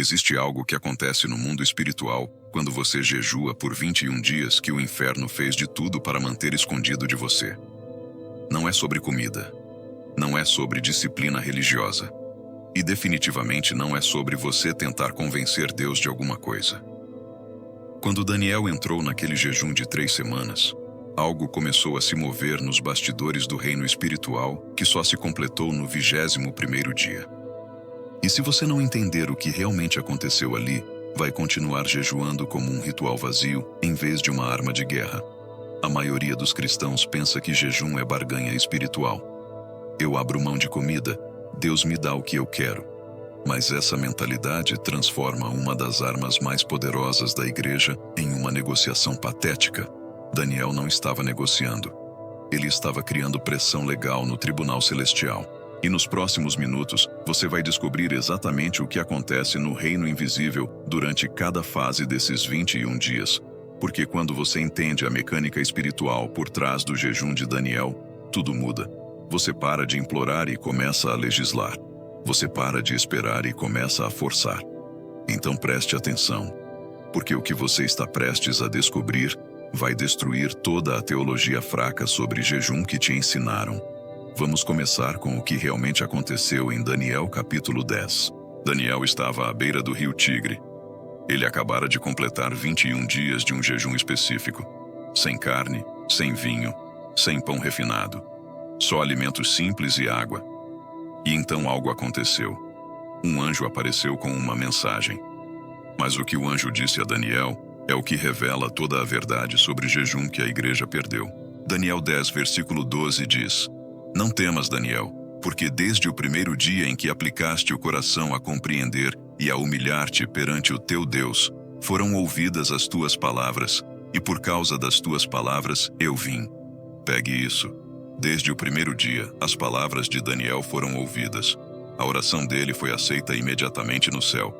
Existe algo que acontece no mundo espiritual quando você jejua por 21 dias que o inferno fez de tudo para manter escondido de você. Não é sobre comida. Não é sobre disciplina religiosa. E definitivamente não é sobre você tentar convencer Deus de alguma coisa. Quando Daniel entrou naquele jejum de 3 semanas, algo começou a se mover nos bastidores do reino espiritual que só se completou no 21º dia. E se você não entender o que realmente aconteceu ali, vai continuar jejuando como um ritual vazio em vez de uma arma de guerra. A maioria dos cristãos pensa que jejum é barganha espiritual. Eu abro mão de comida, Deus me dá o que eu quero. Mas essa mentalidade transforma uma das armas mais poderosas da igreja em uma negociação patética. Daniel não estava negociando. Ele estava criando pressão legal no tribunal celestial. E nos próximos minutos, você vai descobrir exatamente o que acontece no reino invisível durante cada fase desses 21 dias. Porque quando você entende a mecânica espiritual por trás do jejum de Daniel, tudo muda. Você para de implorar e começa a legislar. Você para de esperar e começa a forçar. Então preste atenção, porque o que você está prestes a descobrir vai destruir toda a teologia fraca sobre jejum que te ensinaram. Vamos começar com o que realmente aconteceu em Daniel capítulo 10. Daniel estava à beira do rio Tigre. Ele acabara de completar 21 dias de um jejum específico. Sem carne, sem vinho, sem pão refinado. Só alimentos simples e água. E então algo aconteceu. Um anjo apareceu com uma mensagem. Mas o que o anjo disse a Daniel é o que revela toda a verdade sobre jejum que a igreja perdeu. Daniel 10, versículo 12 diz: Não temas, Daniel, porque desde o primeiro dia em que aplicaste o coração a compreender e a humilhar-te perante o teu Deus, foram ouvidas as tuas palavras, e por causa das tuas palavras eu vim. Pegue isso. Desde o primeiro dia, as palavras de Daniel foram ouvidas. A oração dele foi aceita imediatamente no céu.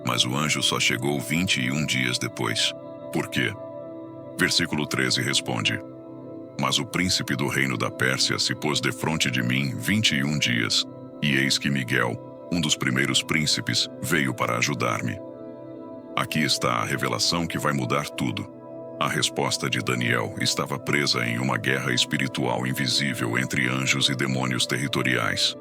Mas o anjo só chegou 21 dias depois. Por quê? Versículo 13 responde: Mas o príncipe do reino da Pérsia se pôs defronte de mim 21 dias, e eis que Miguel, um dos primeiros príncipes, veio para ajudar-me. Aqui está a revelação que vai mudar tudo. A resposta de Daniel estava presa em uma guerra espiritual invisível entre anjos e demônios territoriais.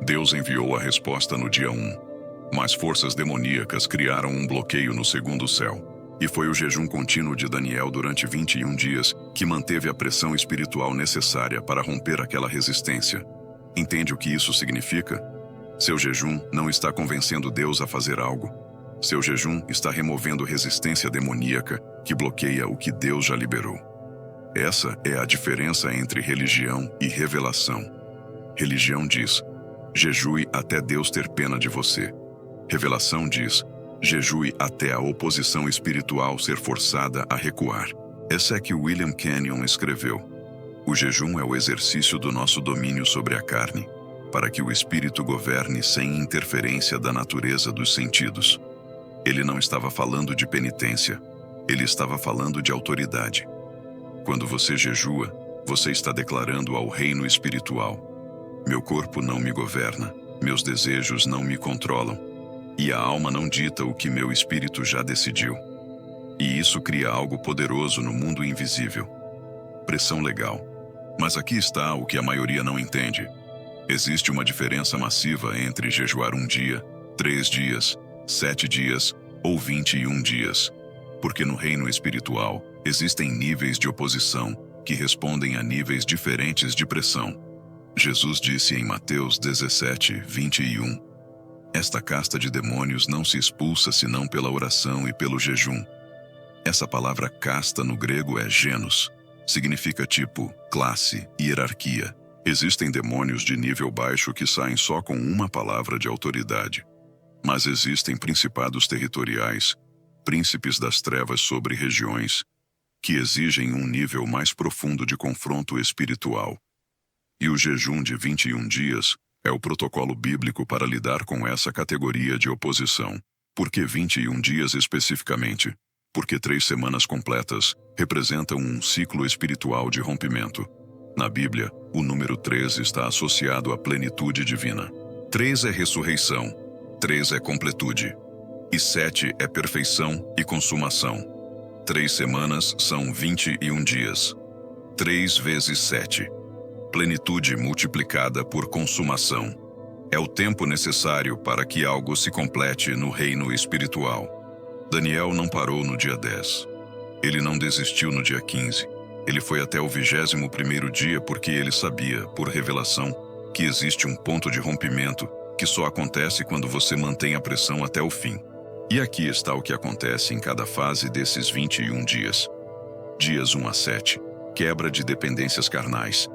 Deus enviou a resposta no dia 1, mas forças demoníacas criaram um bloqueio no segundo céu. E foi o jejum contínuo de Daniel durante 21 dias que manteve a pressão espiritual necessária para romper aquela resistência. Entende o que isso significa? Seu jejum não está convencendo Deus a fazer algo. Seu jejum está removendo resistência demoníaca que bloqueia o que Deus já liberou. Essa é a diferença entre religião e revelação. Religião diz: jejue até Deus ter pena de você. Revelação diz: jejue até a oposição espiritual ser forçada a recuar. Essa é que William Kenyon escreveu: o jejum é o exercício do nosso domínio sobre a carne, para que o espírito governe sem interferência da natureza dos sentidos. Ele não estava falando de penitência, ele estava falando de autoridade. Quando você jejua, você está declarando ao reino espiritual: meu corpo não me governa, meus desejos não me controlam, e a alma não dita o que meu espírito já decidiu. E isso cria algo poderoso no mundo invisível. Pressão legal. Mas aqui está o que a maioria não entende. Existe uma diferença massiva entre jejuar 1 dia, 3 dias, 7 dias ou 21 dias. Porque no reino espiritual existem níveis de oposição que respondem a níveis diferentes de pressão. Jesus disse em Mateus 17, 21: Esta casta de demônios não se expulsa senão pela oração e pelo jejum. Essa palavra casta no grego é genos. Significa tipo, classe, hierarquia. Existem demônios de nível baixo que saem só com uma palavra de autoridade. Mas existem principados territoriais, príncipes das trevas sobre regiões, que exigem um nível mais profundo de confronto espiritual. E o jejum de 21 dias é o protocolo bíblico para lidar com essa categoria de oposição. Por que 21 dias especificamente? Porque 3 semanas completas representam um ciclo espiritual de rompimento. Na Bíblia, o número 3 está associado à plenitude divina. 3 é ressurreição. 3 é completude. e 7 é perfeição e consumação. 3 semanas são 21 dias. 3 vezes 7. Plenitude multiplicada por consumação. É o tempo necessário para que algo se complete no reino espiritual. Daniel não parou no dia 10. Ele não desistiu no dia 15. Ele foi até o 21º dia porque ele sabia, por revelação, que existe um ponto de rompimento que só acontece quando você mantém a pressão até o fim. E aqui está o que acontece em cada fase desses 21 dias. Dias 1 a 7. Quebra de dependências carnais.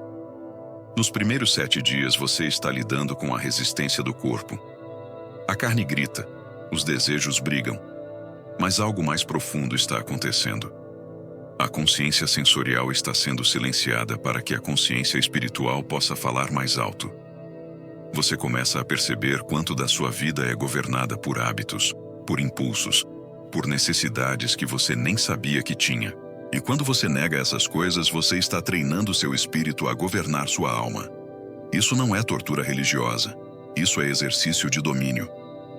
Nos primeiros 7 dias você está lidando com a resistência do corpo. A carne grita, os desejos brigam, mas algo mais profundo está acontecendo. A consciência sensorial está sendo silenciada para que a consciência espiritual possa falar mais alto. Você começa a perceber quanto da sua vida é governada por hábitos, por impulsos, por necessidades que você nem sabia que tinha. E quando você nega essas coisas, você está treinando seu espírito a governar sua alma. Isso não é tortura religiosa. Isso é exercício de domínio.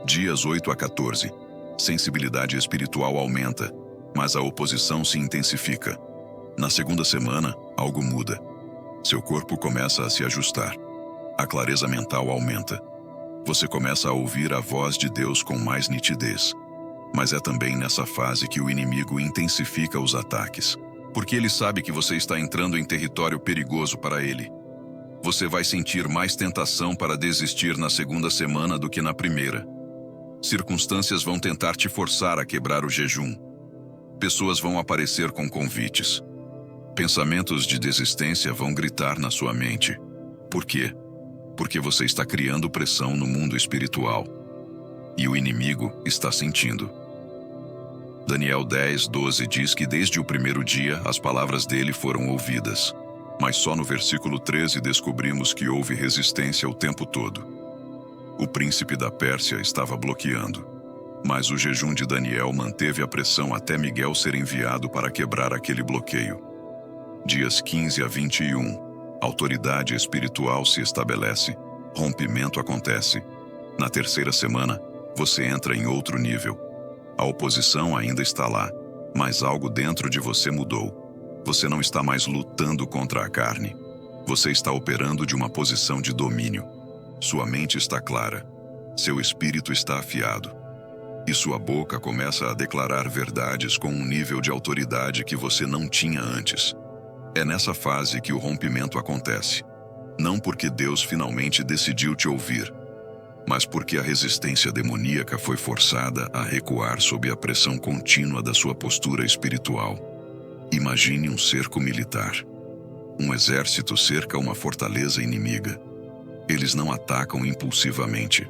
Dias 8 a 14. Sensibilidade espiritual aumenta, mas a oposição se intensifica. Na segunda semana, algo muda. Seu corpo começa a se ajustar. A clareza mental aumenta. Você começa a ouvir a voz de Deus com mais nitidez. Mas é também nessa fase que o inimigo intensifica os ataques, porque ele sabe que você está entrando em território perigoso para ele. Você vai sentir mais tentação para desistir na segunda semana do que na primeira. Circunstâncias vão tentar te forçar a quebrar o jejum. Pessoas vão aparecer com convites. Pensamentos de desistência vão gritar na sua mente. Por quê? Porque você está criando pressão no mundo espiritual. E o inimigo está sentindo. Daniel 10:12 diz que desde o primeiro dia as palavras dele foram ouvidas. Mas só no versículo 13 descobrimos que houve resistência o tempo todo. O príncipe da Pérsia estava bloqueando. Mas o jejum de Daniel manteve a pressão até Miguel ser enviado para quebrar aquele bloqueio. Dias 15 a 21. Autoridade espiritual se estabelece. Rompimento acontece. Na terceira semana, você entra em outro nível. A oposição ainda está lá, mas algo dentro de você mudou. Você não está mais lutando contra a carne. Você está operando de uma posição de domínio. Sua mente está clara. Seu espírito está afiado. E sua boca começa a declarar verdades com um nível de autoridade que você não tinha antes. É nessa fase que o rompimento acontece. Não porque Deus finalmente decidiu te ouvir, mas porque a resistência demoníaca foi forçada a recuar sob a pressão contínua da sua postura espiritual. Imagine um cerco militar. Um exército cerca uma fortaleza inimiga. Eles não atacam impulsivamente.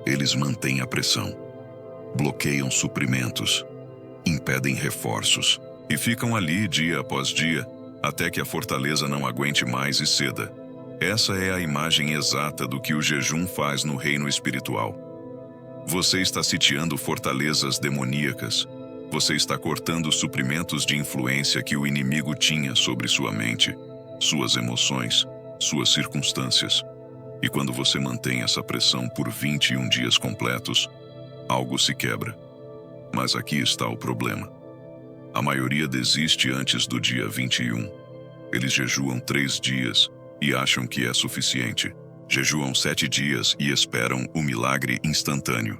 Eles mantêm a pressão. Bloqueiam suprimentos. Impedem reforços. E ficam ali dia após dia, até que a fortaleza não aguente mais e ceda. Essa é a imagem exata do que o jejum faz no reino espiritual. Você está sitiando fortalezas demoníacas. Você está cortando suprimentos de influência que o inimigo tinha sobre sua mente, suas emoções, suas circunstâncias. E quando você mantém essa pressão por 21 dias completos, algo se quebra. Mas aqui está o problema. A maioria desiste antes do dia 21. Eles jejuam 3 dias e acham que é suficiente. Jejuam 7 dias e esperam o milagre instantâneo.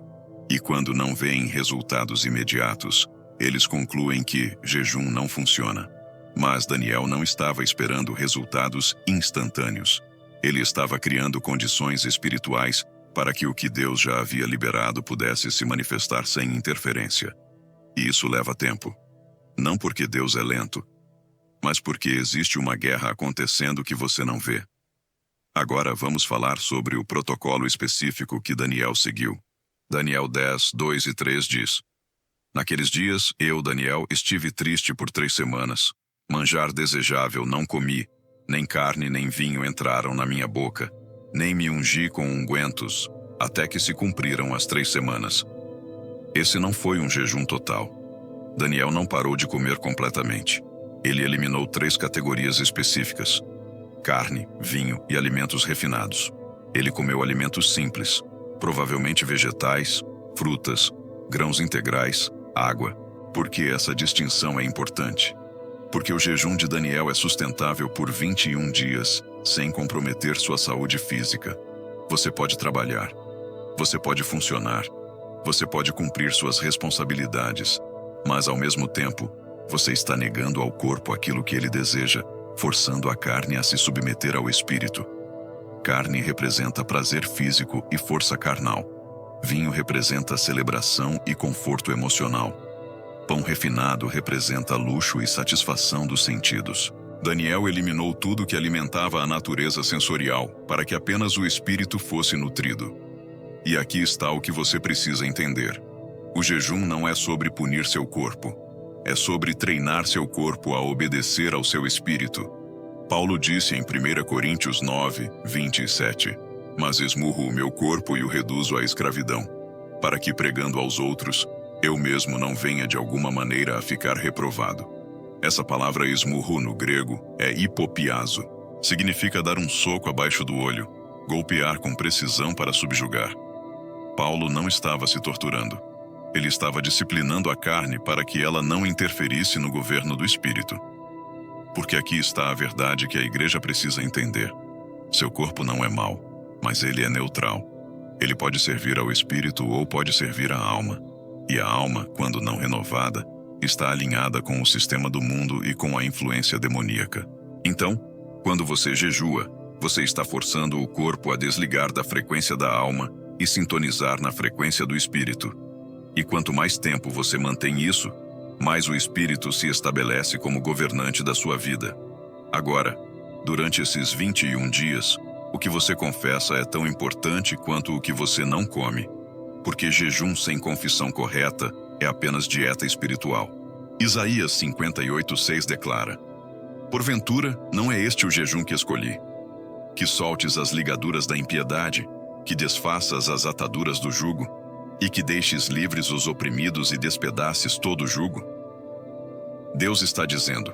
E quando não veem resultados imediatos, eles concluem que jejum não funciona. Mas Daniel não estava esperando resultados instantâneos. Ele estava criando condições espirituais para que o que Deus já havia liberado pudesse se manifestar sem interferência. E isso leva tempo. Não porque Deus é lento, mas porque existe uma guerra acontecendo que você não vê. Agora vamos falar sobre o protocolo específico que Daniel seguiu. Daniel 10:2 e 3 diz: Naqueles dias, eu, Daniel, estive triste por 3 semanas. Manjar desejável não comi, nem carne nem vinho entraram na minha boca, nem me ungi com ungüentos, até que se cumpriram as 3 semanas. Esse não foi um jejum total. Daniel não parou de comer completamente. Ele eliminou 3 categorias específicas: carne, vinho e alimentos refinados. Ele comeu alimentos simples, provavelmente vegetais, frutas, grãos integrais, água. Por que essa distinção é importante? Porque o jejum de Daniel é sustentável por 21 dias, sem comprometer sua saúde física. Você pode trabalhar, você pode funcionar, você pode cumprir suas responsabilidades, mas ao mesmo tempo, você está negando ao corpo aquilo que ele deseja, forçando a carne a se submeter ao espírito. Carne representa prazer físico e força carnal. Vinho representa celebração e conforto emocional. Pão refinado representa luxo e satisfação dos sentidos. Daniel eliminou tudo que alimentava a natureza sensorial, para que apenas o espírito fosse nutrido. E aqui está o que você precisa entender. O jejum não é sobre punir seu corpo. É sobre treinar seu corpo a obedecer ao seu espírito. Paulo disse em 1 Coríntios 9, 27, "Mas esmurro o meu corpo e o reduzo à escravidão, para que, pregando aos outros, eu mesmo não venha de alguma maneira a ficar reprovado." Essa palavra esmurro no grego é hipopiazo. Significa dar um soco abaixo do olho, golpear com precisão para subjugar. Paulo não estava se torturando. Ele estava disciplinando a carne para que ela não interferisse no governo do espírito. Porque aqui está a verdade que a igreja precisa entender. Seu corpo não é mau, mas ele é neutral. Ele pode servir ao espírito ou pode servir à alma. E a alma, quando não renovada, está alinhada com o sistema do mundo e com a influência demoníaca. Então, quando você jejua, você está forçando o corpo a desligar da frequência da alma e sintonizar na frequência do espírito. E quanto mais tempo você mantém isso, mais o espírito se estabelece como governante da sua vida. Agora, durante esses 21 dias, o que você confessa é tão importante quanto o que você não come. Porque jejum sem confissão correta é apenas dieta espiritual. Isaías 58:6 declara: "Porventura, não é este o jejum que escolhi? Que soltes as ligaduras da impiedade, que desfaças as ataduras do jugo, e que deixes livres os oprimidos e despedaces todo o jugo?" Deus está dizendo: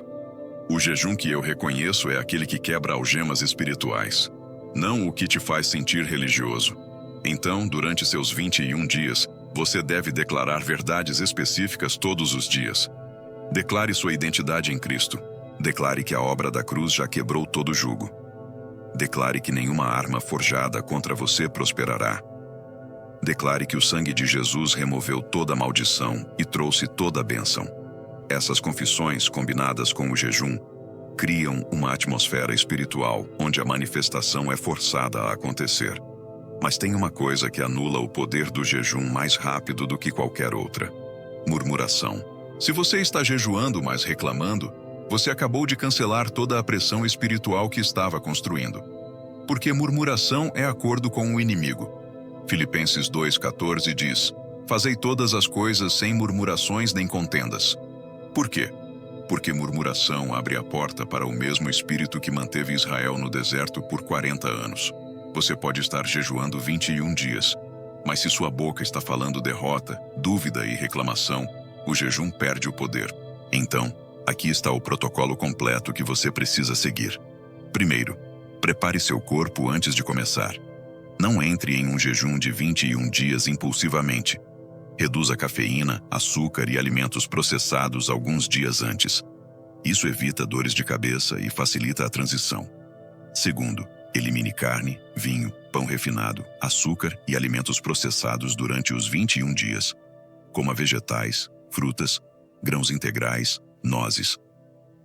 o jejum que eu reconheço é aquele que quebra algemas espirituais, não o que te faz sentir religioso. Então, durante seus 21 dias, você deve declarar verdades específicas todos os dias. Declare sua identidade em Cristo. Declare que a obra da cruz já quebrou todo jugo. Declare que nenhuma arma forjada contra você prosperará. Declare que o sangue de Jesus removeu toda maldição e trouxe toda a bênção. Essas confissões, combinadas com o jejum, criam uma atmosfera espiritual onde a manifestação é forçada a acontecer. Mas tem uma coisa que anula o poder do jejum mais rápido do que qualquer outra: murmuração. Se você está jejuando, mas reclamando, você acabou de cancelar toda a pressão espiritual que estava construindo. Porque murmuração é acordo com o inimigo. Filipenses 2,14 diz: "Fazei todas as coisas sem murmurações nem contendas." Por quê? Porque murmuração abre a porta para o mesmo espírito que manteve Israel no deserto por 40 anos. Você pode estar jejuando 21 dias, mas se sua boca está falando derrota, dúvida e reclamação, o jejum perde o poder. Então, aqui está o protocolo completo que você precisa seguir. Primeiro, prepare seu corpo antes de começar. Não entre em um jejum de 21 dias impulsivamente. Reduza cafeína, açúcar e alimentos processados alguns dias antes. Isso evita dores de cabeça e facilita a transição. Segundo, elimine carne, vinho, pão refinado, açúcar e alimentos processados durante os 21 dias. Coma vegetais, frutas, grãos integrais, nozes.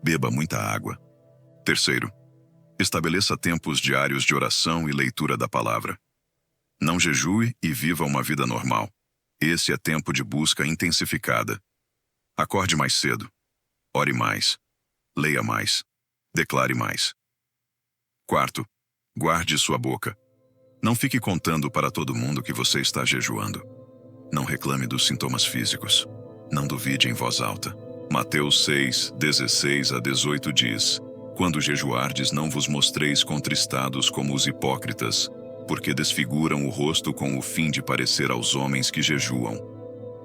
Beba muita água. Terceiro, estabeleça tempos diários de oração e leitura da palavra. Não jejue e viva uma vida normal. Esse é tempo de busca intensificada. Acorde mais cedo. Ore mais. Leia mais. Declare mais. Quarto, guarde sua boca. Não fique contando para todo mundo que você está jejuando. Não reclame dos sintomas físicos. Não duvide em voz alta. Mateus 6, 16 a 18 diz: "Quando jejuardes, não vos mostreis contristados como os hipócritas, porque desfiguram o rosto com o fim de parecer aos homens que jejuam.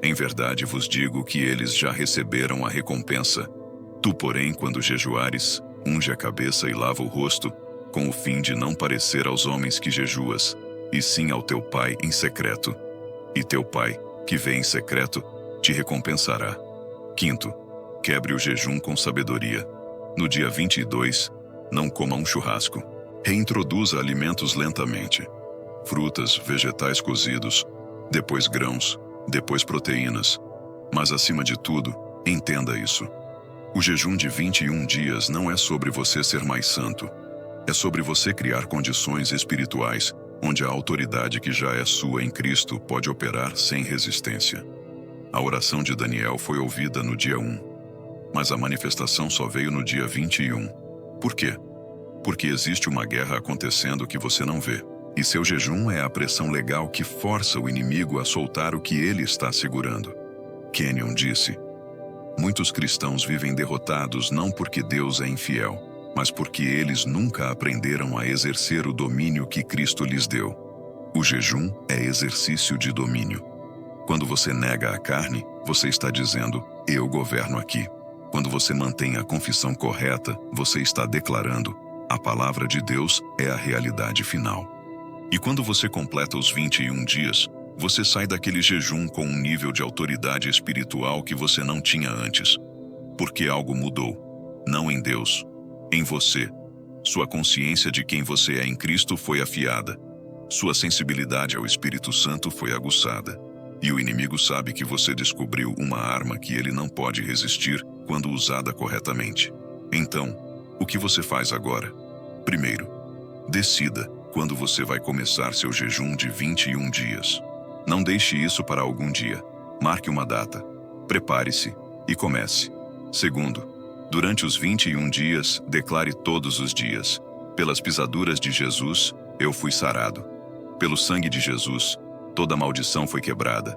Em verdade vos digo que eles já receberam a recompensa. Tu, porém, quando jejuares, unge a cabeça e lava o rosto, com o fim de não parecer aos homens que jejuas, e sim ao teu Pai em secreto. E teu Pai, que vê em secreto, te recompensará. Quinto, quebre o jejum com sabedoria. No dia 22, não coma um churrasco. Reintroduza alimentos lentamente. Frutas, vegetais cozidos, depois grãos, depois proteínas. Mas acima de tudo, entenda isso. O jejum de 21 dias não é sobre você ser mais santo. É sobre você criar condições espirituais onde a autoridade que já é sua em Cristo pode operar sem resistência. A oração de Daniel foi ouvida no dia 1, mas a manifestação só veio no dia 21. Por quê? Porque existe uma guerra acontecendo que você não vê. E seu jejum é a pressão legal que força o inimigo a soltar o que ele está segurando. Kenyon disse: muitos cristãos vivem derrotados não porque Deus é infiel, mas porque eles nunca aprenderam a exercer o domínio que Cristo lhes deu. O jejum é exercício de domínio. Quando você nega a carne, você está dizendo: eu governo aqui. Quando você mantém a confissão correta, você está declarando: a palavra de Deus é a realidade final. E quando você completa os 21 dias, você sai daquele jejum com um nível de autoridade espiritual que você não tinha antes. Porque algo mudou. Não em Deus, em você. Sua consciência de quem você é em Cristo foi afiada. Sua sensibilidade ao Espírito Santo foi aguçada. E o inimigo sabe que você descobriu uma arma que ele não pode resistir quando usada corretamente. Então, o que você faz agora? Primeiro, decida quando você vai começar seu jejum de 21 dias. Não deixe isso para algum dia. Marque uma data. Prepare-se e comece. Segundo, durante os 21 dias, declare todos os dias: pelas pisaduras de Jesus, eu fui sarado. Pelo sangue de Jesus, toda maldição foi quebrada.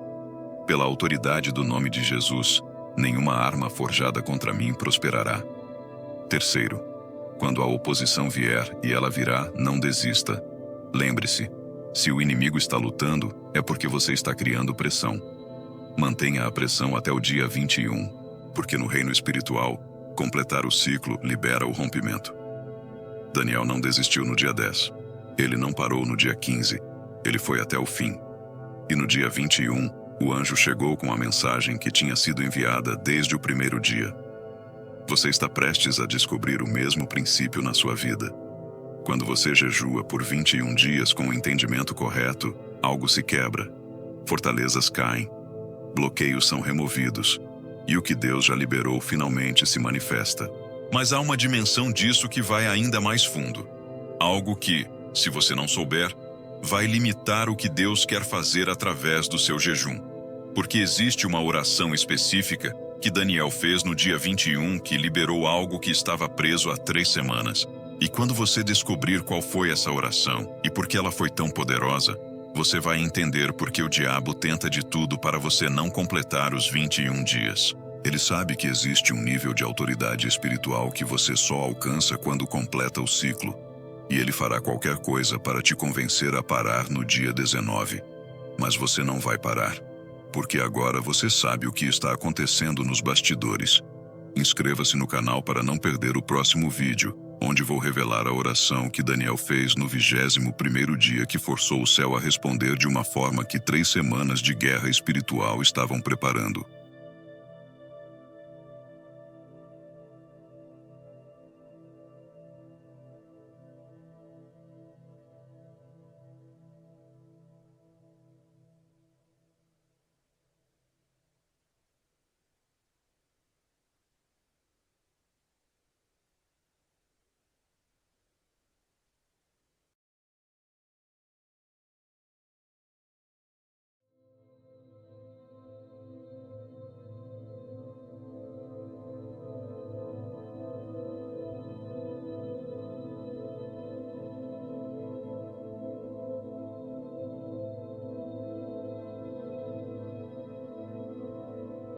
Pela autoridade do nome de Jesus, nenhuma arma forjada contra mim prosperará. Terceiro, quando a oposição vier, e ela virá, não desista. Lembre-se, se o inimigo está lutando, é porque você está criando pressão. Mantenha a pressão até o dia 21, porque no reino espiritual, completar o ciclo libera o rompimento. Daniel não desistiu no dia 10. Ele não parou no dia 15. Ele foi até o fim. E no dia 21, o anjo chegou com a mensagem que tinha sido enviada desde o primeiro dia. Você está prestes a descobrir o mesmo princípio na sua vida. Quando você jejua por 21 dias com o entendimento correto, algo se quebra. Fortalezas caem. Bloqueios são removidos. E o que Deus já liberou finalmente se manifesta. Mas há uma dimensão disso que vai ainda mais fundo. Algo que, se você não souber, vai limitar o que Deus quer fazer através do seu jejum. Porque existe uma oração específica que Daniel fez no dia 21 que liberou algo que estava preso há 3 semanas. E quando você descobrir qual foi essa oração e por que ela foi tão poderosa, você vai entender por que o diabo tenta de tudo para você não completar os 21 dias. Ele sabe que existe um nível de autoridade espiritual que você só alcança quando completa o ciclo. E ele fará qualquer coisa para te convencer a parar no dia 19. Mas você não vai parar, porque agora você sabe o que está acontecendo nos bastidores. Inscreva-se no canal para não perder o próximo vídeo, onde vou revelar a oração que Daniel fez no 21º dia que forçou o céu a responder de uma forma que 3 semanas de guerra espiritual estavam preparando.